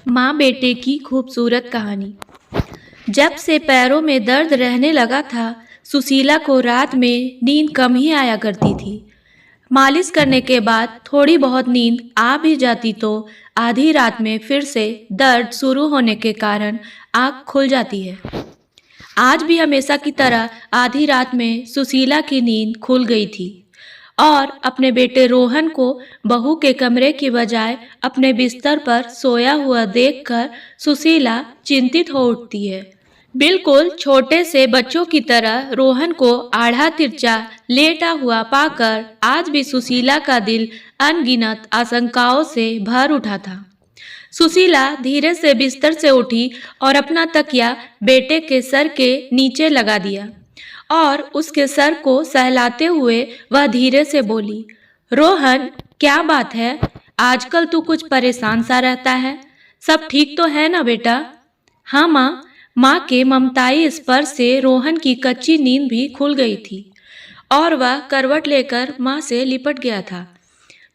माँ बेटे की खूबसूरत कहानी। जब से पैरों में दर्द रहने लगा था, सुशीला को रात में नींद कम ही आया करती थी। मालिश करने के बाद थोड़ी बहुत नींद आ भी जाती तो आधी रात में फिर से दर्द शुरू होने के कारण आँख खुल जाती है। आज भी हमेशा की तरह आधी रात में सुशीला की नींद खुल गई थी और अपने बेटे रोहन को बहू के कमरे की बजाय अपने बिस्तर पर सोया हुआ देखकर सुशीला चिंतित हो उठती है। बिल्कुल छोटे से बच्चों की तरह रोहन को आधा तिरछा लेटा हुआ पाकर आज भी सुशीला का दिल अनगिनत आशंकाओं से भर उठा था। सुशीला धीरे से बिस्तर से उठी और अपना तकिया बेटे के सर के नीचे लगा दिया और उसके सर को सहलाते हुए वह धीरे से बोली, रोहन, क्या बात है? आजकल तू कुछ परेशान सा रहता है। सब ठीक तो है ना बेटा? हाँ माँ। माँ के ममताई स्पर्श से रोहन की कच्ची नींद भी खुल गई थी और वह करवट लेकर माँ से लिपट गया था।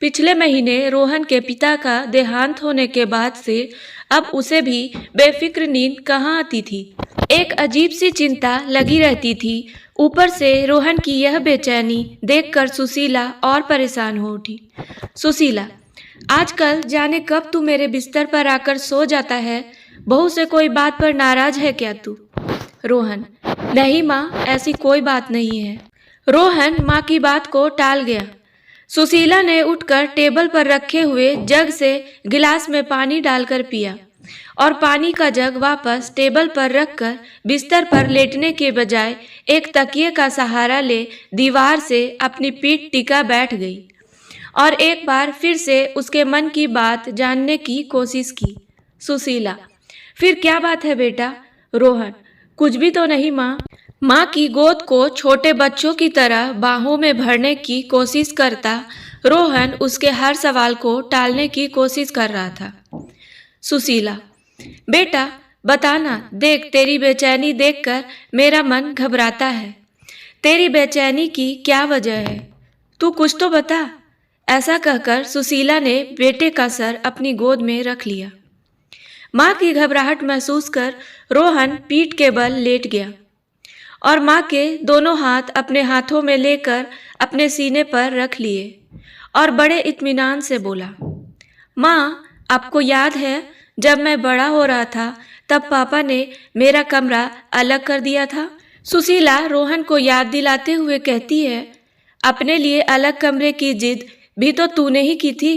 पिछले महीने रोहन के पिता का देहांत होने के बाद से अब उसे भी बेफिक्र नींद कहाँ आती थी। एक अजीब सी चिंता लगी रहती थी। ऊपर से रोहन की यह बेचैनी देखकर सुशीला और परेशान हो उठी। सुशीला, आजकल जाने कब तू मेरे बिस्तर पर आकर सो जाता है। बहू से कोई बात पर नाराज है क्या तू? रोहन, नहीं माँ, ऐसी कोई बात नहीं है। रोहन माँ की बात को टाल गया। सुशीला ने उठकर टेबल पर रखे हुए जग से गिलास में पानी डालकर पिया और पानी का जग वापस टेबल पर रखकर बिस्तर पर लेटने के बजाय एक तकिए का सहारा ले दीवार से अपनी पीठ टिका बैठ गई और एक बार फिर से उसके मन की बात जानने की कोशिश की। सुशीला, फिर क्या बात है बेटा? रोहन, कुछ भी तो नहीं माँ। माँ की गोद को छोटे बच्चों की तरह बाहों में भरने की कोशिश करता रोहन उसके हर सवाल को टालने की कोशिश कर रहा था। सुशीला, बेटा बताना, देख तेरी बेचैनी देखकर मेरा मन घबराता है। तेरी बेचैनी की क्या वजह है? तू कुछ तो बता। ऐसा कहकर सुशीला ने बेटे का सर अपनी गोद में रख लिया। माँ की घबराहट महसूस कर रोहन पीठ के बल लेट गया और माँ के दोनों हाथ अपने हाथों में लेकर अपने सीने पर रख लिए और बड़े इत्मीनान से बोला, माँ, आपको याद है जब मैं बड़ा हो रहा था तब पापा ने मेरा कमरा अलग कर दिया था? सुशीला रोहन को याद दिलाते हुए कहती है, अपने लिए अलग कमरे की जिद भी तो तूने ही की थी।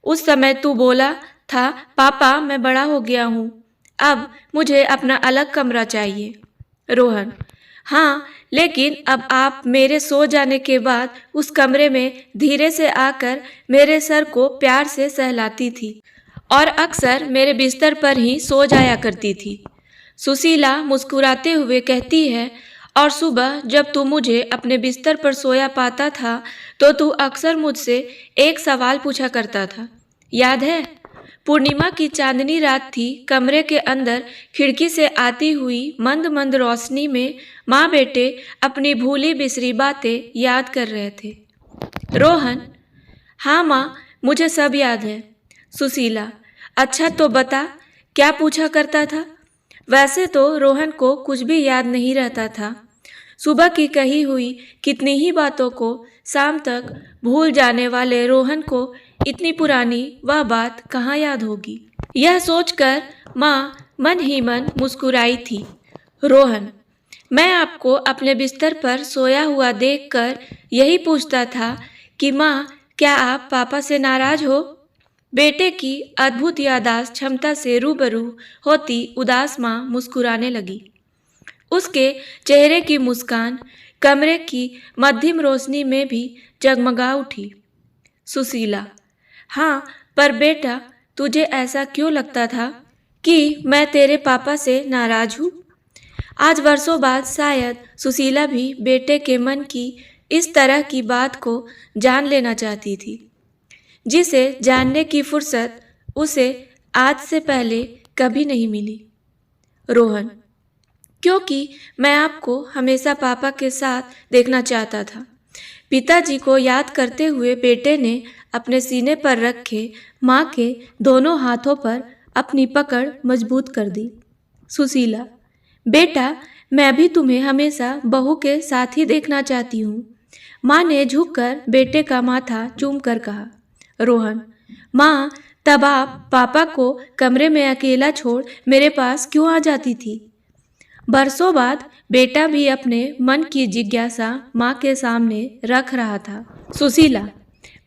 उस समय तू बोला था, पापा मैं बड़ा हो गया हूँ, अब मुझे अपना अलग कमरा चाहिए। रोहन, हाँ, लेकिन अब आप मेरे सो जाने के बाद उस कमरे में धीरे से आकर मेरे सर को प्यार से सहलाती थी और अक्सर मेरे बिस्तर पर ही सो जाया करती थी। सुशीला मुस्कुराते हुए कहती है, और सुबह जब तू मुझे अपने बिस्तर पर सोया पाता था तो तू अक्सर मुझसे एक सवाल पूछा करता था, याद है? पूर्णिमा की चांदनी रात थी। कमरे के अंदर खिड़की से आती हुई मंद मंद रोशनी में माँ बेटे अपनी भूली बिसरी बातें याद कर रहे थे। रोहन, हाँ माँ, मुझे सब याद है। सुशीला, अच्छा तो बता, क्या पूछा करता था? वैसे तो रोहन को कुछ भी याद नहीं रहता था। सुबह की कही हुई कितनी ही बातों को शाम तक भूल जाने वाले रोहन को इतनी पुरानी वह बात कहाँ याद होगी? यह सोचकर माँ मन ही मन मुस्कुराई थी। रोहन, मैं आपको अपने बिस्तर पर सोया हुआ देखकर यही पूछता था कि माँ, क्या आप पापा से नाराज हो? बेटे की अद्भुत याददाश्त क्षमता से रूबरू होती उदास माँ मुस्कुराने लगी। उसके चेहरे की मुस्कान कमरे की मध्यम रोशनी में भी जगमगा उठी। सुशीला, हाँ, पर बेटा तुझे ऐसा क्यों लगता था कि मैं तेरे पापा से नाराज हूँ? आज वर्षों बाद शायद सुशीला भी बेटे के मन की इस तरह की बात को जान लेना चाहती थी, जिसे जानने की फुर्सत उसे आज से पहले कभी नहीं मिली। रोहन, क्योंकि मैं आपको हमेशा पापा के साथ देखना चाहता था। पिताजी को याद करते हुए बेटे ने अपने सीने पर रखे माँ के दोनों हाथों पर अपनी पकड़ मजबूत कर दी। सुशीला, बेटा मैं भी तुम्हें हमेशा बहू के साथ ही देखना चाहती हूँ। माँ ने झुककर बेटे का माथा चूमकर कहा। रोहन, माँ तब आप पापा को कमरे में अकेला छोड़ मेरे पास क्यों आ जाती थी? बरसों बाद बेटा भी अपने मन की जिज्ञासा माँ के सामने रख रहा था। सुशीला,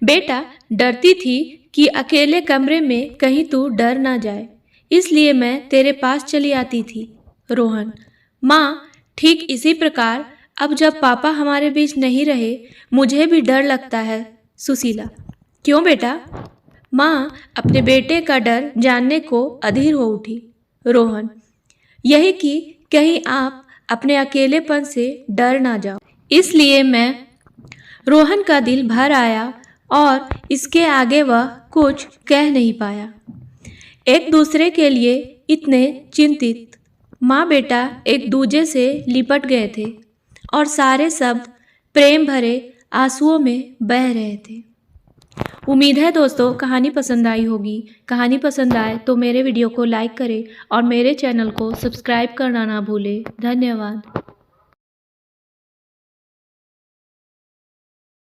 बेटा डरती थी कि अकेले कमरे में कहीं तू डर ना जाए, इसलिए मैं तेरे पास चली आती थी। रोहन, माँ ठीक इसी प्रकार अब जब पापा हमारे बीच नहीं रहे मुझे भी डर लगता है। सुशीला, क्यों बेटा? माँ अपने बेटे का डर जानने को अधीर हो उठी। रोहन, यही कि कहीं आप अपने अकेलेपन से डर ना जाओ, इसलिए मैं। रोहन का दिल भर आया और इसके आगे वह कुछ कह नहीं पाया। एक दूसरे के लिए इतने चिंतित माँ बेटा एक दूजे से लिपट गए थे और सारे शब्द प्रेम भरे आंसुओं में बह रहे थे। उम्मीद है दोस्तों कहानी पसंद आई होगी। कहानी पसंद आए तो मेरे वीडियो को लाइक करें और मेरे चैनल को सब्सक्राइब करना ना भूलें। धन्यवाद।